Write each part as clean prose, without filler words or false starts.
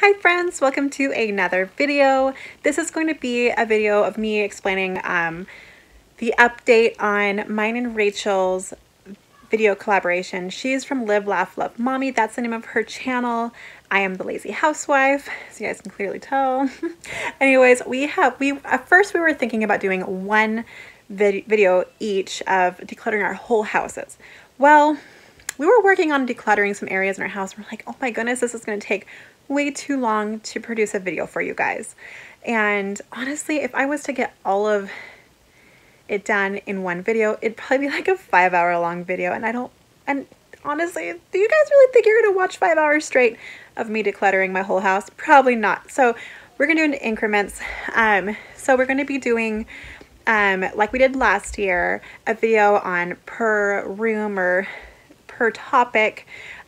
Hi friends, welcome to another video. This is going to be a video of me explaining the update on mine and Rachel's video collaboration. She's from Live, Laugh, Love Mommy. That's the name of her channel. I am the lazy housewife, so you guys can clearly tell. Anyways, at first we were thinking about doing one video each of decluttering our whole houses. Well, we were working on decluttering some areas in our house. We're like, oh my goodness, this is going to take way too long to produce a video for you guys. And honestly, if I was to get all of it done in one video, it'd probably be like a 5-hour long video. And honestly, do you guys really think you're going to watch 5 hours straight of me decluttering my whole house? Probably not. So we're going to do it in increments. So we're going to be doing, like we did last year, a video on per room or per topic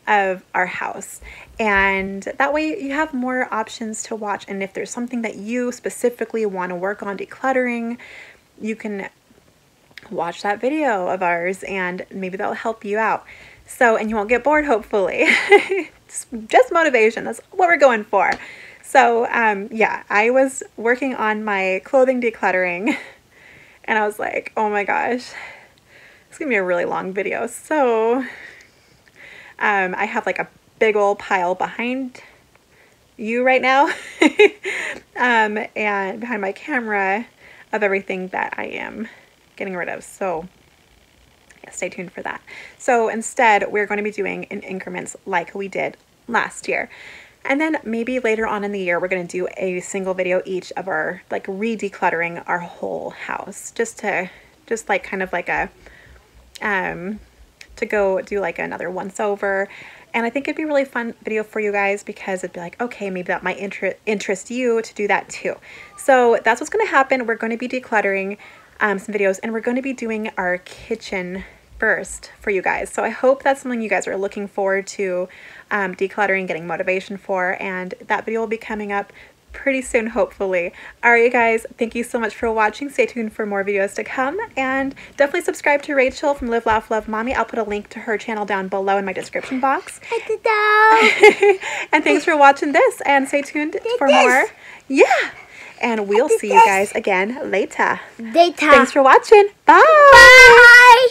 of our house, and that way you have more options to watch. And if there's something that you specifically want to work on decluttering, you can watch that video of ours and maybe that'll help you out. So, and you won't get bored, hopefully. just motivation, that's what we're going for. So yeah, I was working on my clothing decluttering and I was like, oh my gosh, it's gonna be a really long video. So I have like a big old pile behind you right now and behind my camera of everything that I am getting rid of. So yeah, stay tuned for that. So instead, we're going to be doing in increments like we did last year. And then maybe later on in the year, we're going to do a single video each of our, like, re-decluttering our whole house. Just like kind of like a, to go do like another once over. And I think it'd be a really fun video for you guys because it'd be like, okay, maybe that might interest you to do that too. So that's what's going to happen. We're going to be decluttering some videos, and we're going to be doing our kitchen first for you guys. So I hope that's something you guys are looking forward to decluttering, getting motivation for, and that video will be coming up pretty soon, hopefully. All right, you guys, thank you so much for watching. Stay tuned for more videos to come, and definitely subscribe to Rachel from Live, Laugh, Love Mommy. I'll put a link to her channel down below in my description box. And thanks for watching this, and stay tuned for more. Yeah, and we'll see you guys again later. Thanks for watching. Bye. Bye.